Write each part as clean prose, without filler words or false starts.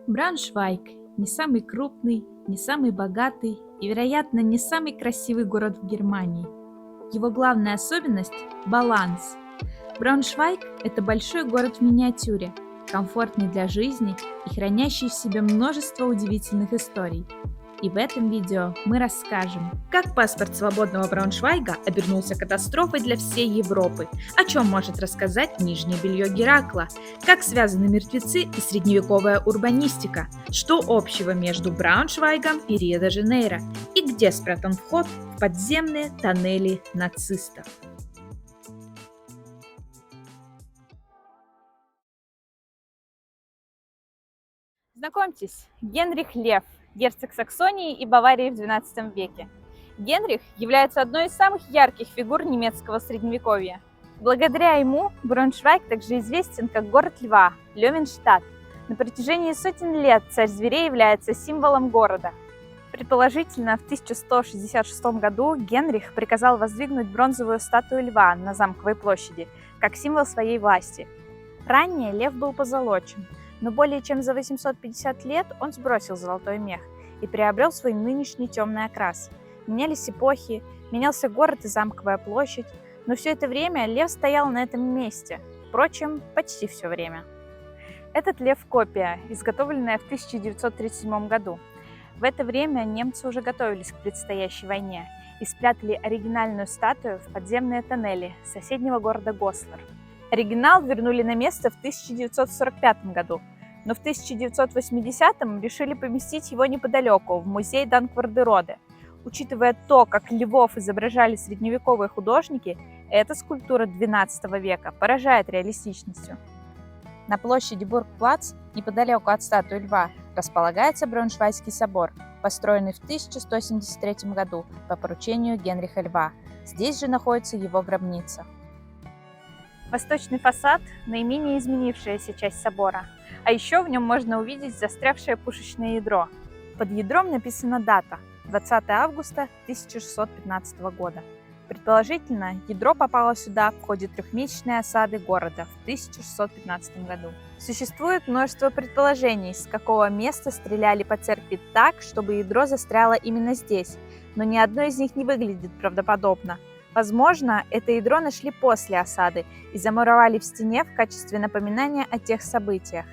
Брауншвайг – не самый крупный, не самый богатый и, вероятно, не самый красивый город в Германии. Его главная особенность – баланс. Брауншвайг – это большой город в миниатюре, комфортный для жизни и хранящий в себе множество удивительных историй. И в этом видео мы расскажем, как паспорт свободного Брауншвайга обернулся катастрофой для всей Европы, о чем может рассказать нижнее белье Геракла, как связаны мертвецы и средневековая урбанистика, что общего между Брауншвайгом и Рио-де-Жанейро, и где спрятан вход в подземные тоннели нацистов. Знакомьтесь, Генрих Лев, герцог Саксонии и Баварии в XII веке. Генрих является одной из самых ярких фигур немецкого средневековья. Благодаря ему Брауншвайг также известен как город льва, Левенштадт. На протяжении сотен лет царь зверей является символом города. Предположительно, в 1166 году Генрих приказал воздвигнуть бронзовую статую льва на Замковой площади, как символ своей власти. Ранее лев был позолочен, но более чем за 850 лет он сбросил золотой мех и приобрел свой нынешний темный окрас. Менялись эпохи, менялся город и Замковая площадь, но все это время лев стоял на этом месте, впрочем, почти все время. Этот лев – копия, изготовленная в 1937 году. В это время немцы уже готовились к предстоящей войне и спрятали оригинальную статую в подземные тоннели соседнего города Гослар. Оригинал вернули на место в 1945 году, но в 1980-м решили поместить его неподалеку, в музей Данквардероде. Учитывая то, как львов изображали средневековые художники, эта скульптура XII века поражает реалистичностью. На площади Бургплац, неподалеку от статуи льва, располагается Брауншвайгский собор, построенный в 1173 году по поручению Генриха Льва. Здесь же находится его гробница. Восточный фасад – наименее изменившаяся часть собора, а еще в нем можно увидеть застрявшее пушечное ядро. Под ядром написана дата – 20 августа 1615 года. Предположительно, ядро попало сюда в ходе трехмесячной осады города в 1615 году. Существует множество предположений, с какого места стреляли по церкви так, чтобы ядро застряло именно здесь, но ни одно из них не выглядит правдоподобно. Возможно, это ядро нашли после осады и замуровали в стене в качестве напоминания о тех событиях.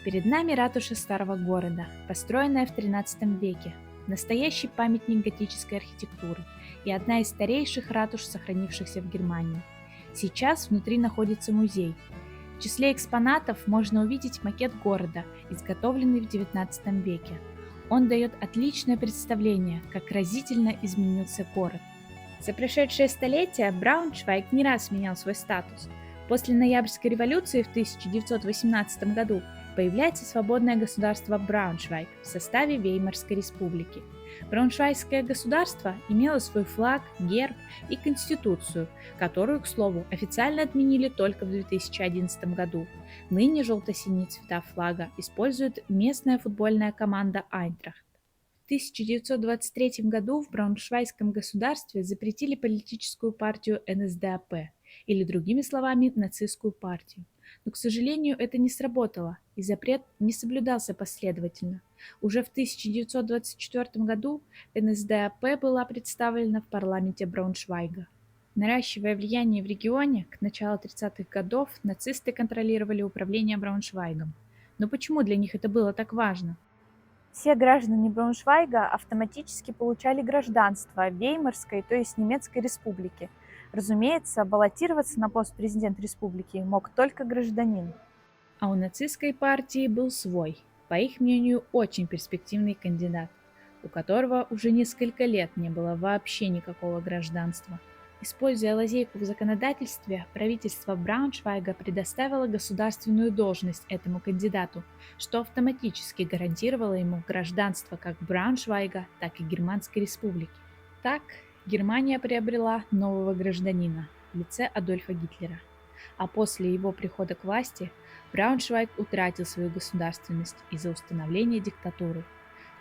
Перед нами ратуша старого города, построенная в XIII веке, настоящий памятник готической архитектуры и одна из старейших ратуш, сохранившихся в Германии. Сейчас внутри находится музей. В числе экспонатов можно увидеть макет города, изготовленный в XIX веке. Он дает отличное представление, как разительно изменился город. За прошедшее столетие Брауншвайг не раз менял свой статус. После Ноябрьской революции в 1918 году появляется свободное государство Брауншвайг в составе Веймарской республики. Брауншвайгское государство имело свой флаг, герб и конституцию, которую, к слову, официально отменили только в 2011 году. Ныне желто-синие цвета флага использует местная футбольная команда Айнтрахт. В 1923 году в Брауншвайгском государстве запретили политическую партию НСДАП, или другими словами, нацистскую партию. Но, к сожалению, это не сработало, и запрет не соблюдался последовательно. Уже в 1924 году НСДАП была представлена в парламенте Брауншвайга. Наращивая влияние в регионе, к началу 30-х годов нацисты контролировали управление Брауншвайгом. Но почему для них это было так важно? Все граждане Брауншвайга автоматически получали гражданство Веймарской, то есть немецкой республики. Разумеется, баллотироваться на пост президента республики мог только гражданин. А у нацистской партии был свой, по их мнению, очень перспективный кандидат, у которого уже несколько лет не было вообще никакого гражданства. Используя лазейку в законодательстве, правительство Брауншвайга предоставило государственную должность этому кандидату, что автоматически гарантировало ему гражданство как Брауншвайга, так и Германской республики. Так, Германия приобрела нового гражданина в лице Адольфа Гитлера. А после его прихода к власти Брауншвайг утратил свою государственность из-за установления диктатуры.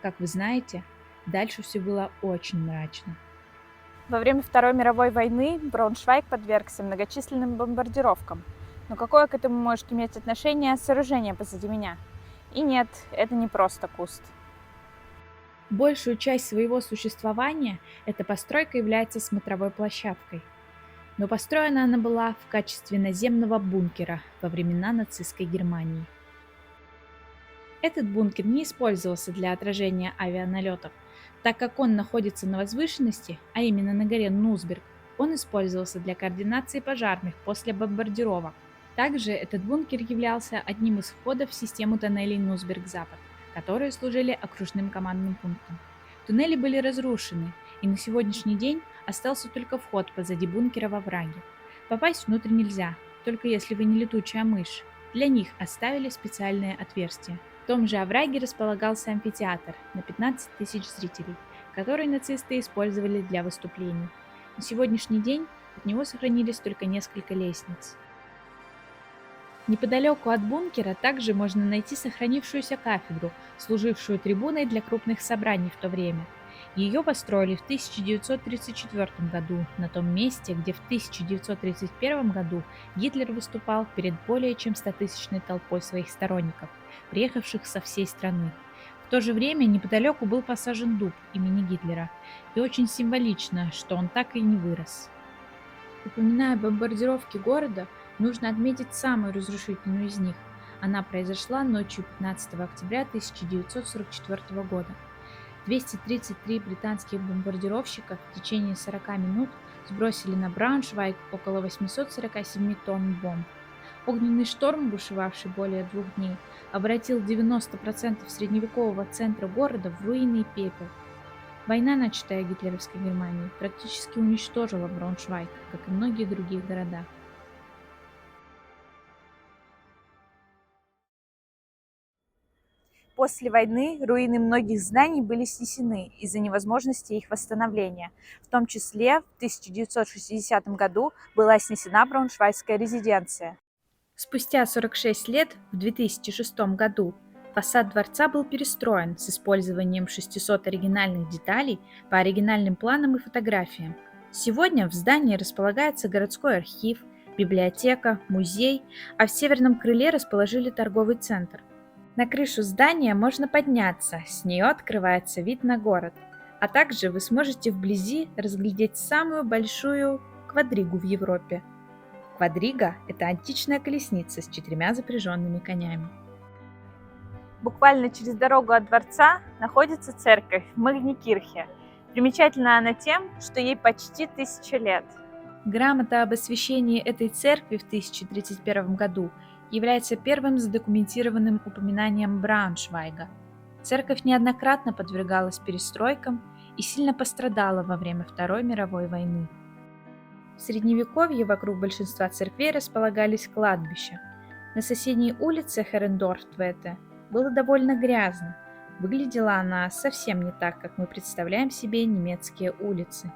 Как вы знаете, дальше все было очень мрачно. Во время Второй мировой войны Брауншвайг подвергся многочисленным бомбардировкам. Но какое к этому может иметь отношение сооружение позади меня? И нет, это не просто куст. Большую часть своего существования эта постройка является смотровой площадкой. Но построена она была в качестве наземного бункера во времена нацистской Германии. Этот бункер не использовался для отражения авианалетов, так как он находится на возвышенности, а именно на горе Нусберг. Он использовался для координации пожарных после бомбардировок. Также этот бункер являлся одним из входов в систему тоннелей Нусберг-Запад, которые служили окружным командным пунктом. Туннели были разрушены, и на сегодняшний день остался только вход позади бункера во враге. Попасть внутрь нельзя, только если вы не летучая мышь. Для них оставили специальные отверстия. В том же овраге располагался амфитеатр на 15 тысяч зрителей, который нацисты использовали для выступлений. На сегодняшний день от него сохранились только несколько лестниц. Неподалеку от бункера также можно найти сохранившуюся кафедру, служившую трибуной для крупных собраний в то время. Ее построили в 1934 году, на том месте, где в 1931 году Гитлер выступал перед более чем 100-тысячной толпой своих сторонников, приехавших со всей страны. В то же время неподалеку был посажен дуб имени Гитлера, и очень символично, что он так и не вырос. Упоминая бомбардировки города, нужно отметить самую разрушительную из них. Она произошла ночью 15 октября 1944 года. 233 британских бомбардировщика в течение 40 минут сбросили на Брауншвайг около 847 тонн бомб. Огненный шторм, бушевавший более 2 дней, обратил 90% средневекового центра города в руины и пепел. Война, начатая гитлеровской Германией, практически уничтожила Брауншвайг, как и многие другие города. После войны руины многих зданий были снесены из-за невозможности их восстановления. В том числе в 1960 году была снесена Брауншвайгская резиденция. Спустя 46 лет, в 2006 году, фасад дворца был перестроен с использованием 600 оригинальных деталей по оригинальным планам и фотографиям. Сегодня в здании располагается городской архив, библиотека, музей, а в северном крыле расположили торговый центр. На крышу здания можно подняться, с нее открывается вид на город, а также вы сможете вблизи разглядеть самую большую квадригу в Европе. Квадрига – это античная колесница с 4 запряженными конями. Буквально через дорогу от дворца находится церковь в Магникирхе. Примечательна она тем, что ей почти 1000 лет. Грамота об освящении этой церкви в 1031 году является первым задокументированным упоминанием Брауншвайга. Церковь неоднократно подвергалась перестройкам и сильно пострадала во время Второй мировой войны. В Средневековье вокруг большинства церквей располагались кладбища. На соседней улице Херендорф-Твете было довольно грязно. Выглядела она совсем не так, как мы представляем себе немецкие улицы.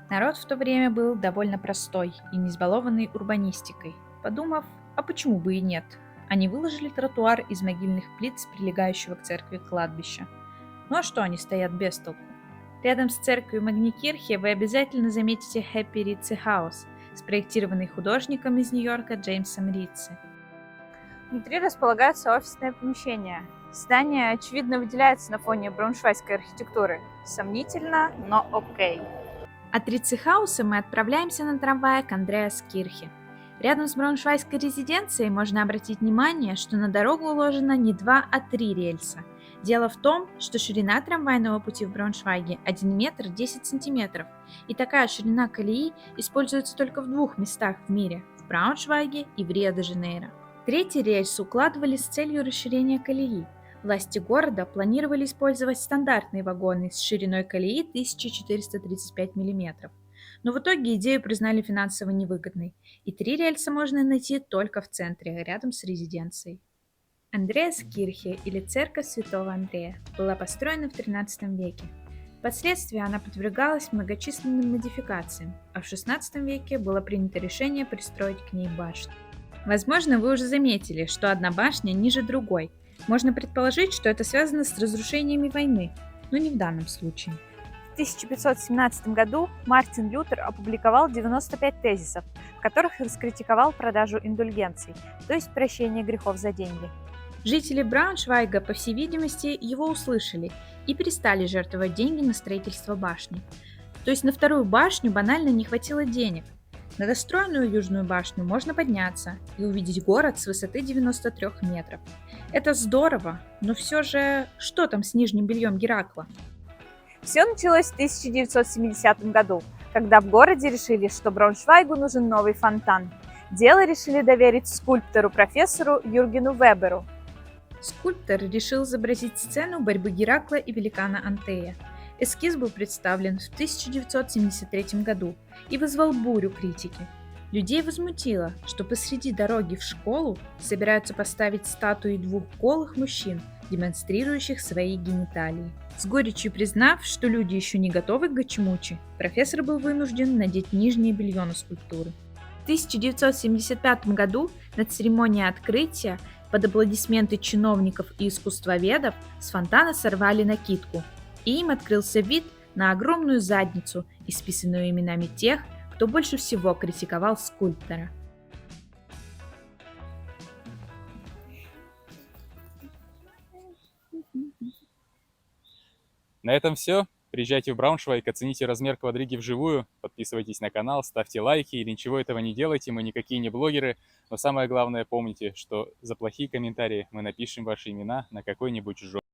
Народ в то время был довольно простой и не избалованный урбанистикой. Подумав, а почему бы и нет, они выложили тротуар из могильных плит с прилегающего к церкви кладбища. Ну а что они стоят без толку? Рядом с церковью Магникирхе вы обязательно заметите Happy Ritzy House, спроектированный художником из Нью-Йорка Джеймсом Ритци. Внутри располагаются офисные помещения. Здание, очевидно, выделяется на фоне брауншвайгской архитектуры. Сомнительно, но окей. От Ритцихауса мы отправляемся на трамвае к Андреаскирхе. Рядом с Брауншвайгской резиденцией можно обратить внимание, что на дорогу уложено не 2, а 3 рельса. Дело в том, что ширина трамвайного пути в Брауншвайге 1 метр 10 сантиметров, и такая ширина колеи используется только в 2 местах в мире – в Брауншвайге и в Рио-де-Жанейро. 3-й рельс укладывали с целью расширения колеи. Власти города планировали использовать стандартные вагоны с шириной колеи 1435 мм. Но в итоге идею признали финансово невыгодной, и 3 рельса можно найти только в центре, рядом с резиденцией. Андреаскирхе, или церковь Святого Андрея, была построена в XIII веке. Впоследствии она подвергалась многочисленным модификациям, а в XVI веке было принято решение пристроить к ней башню. Возможно, вы уже заметили, что одна башня ниже другой. Можно предположить, что это связано с разрушениями войны, но не в данном случае. В 1517 году Мартин Лютер опубликовал 95 тезисов, в которых раскритиковал продажу индульгенций, то есть прощение грехов за деньги. Жители Брауншвайга, по всей видимости, его услышали и перестали жертвовать деньги на строительство башни. То есть на вторую башню банально не хватило денег. На достроенную южную башню можно подняться и увидеть город с высоты 93 метров. Это здорово, но все же, что там с нижним бельем Геракла? Все началось в 1970 году, когда в городе решили, что Брауншвайгу нужен новый фонтан. Дело решили доверить скульптору-профессору Юргену Веберу. Скульптор решил изобразить сцену борьбы Геракла и великана Антея. Эскиз был представлен в 1973 году и вызвал бурю критики. Людей возмутило, что посреди дороги в школу собираются поставить статуи двух голых мужчин, демонстрирующих свои гениталии. С горечью признав, что люди еще не готовы к гачимучи, профессор был вынужден надеть нижнее белье на скульптуры. В 1975 году на церемонии открытия под аплодисменты чиновников и искусствоведов с фонтана сорвали накидку, и им открылся вид на огромную задницу, исписанную именами тех, кто больше всего критиковал скульптора. На этом все. Приезжайте в Брауншвайг, оцените размер квадриги вживую, подписывайтесь на канал, ставьте лайки или ничего этого не делайте, мы никакие не блогеры. Но самое главное, помните, что за плохие комментарии мы напишем ваши имена на какой-нибудь жопе.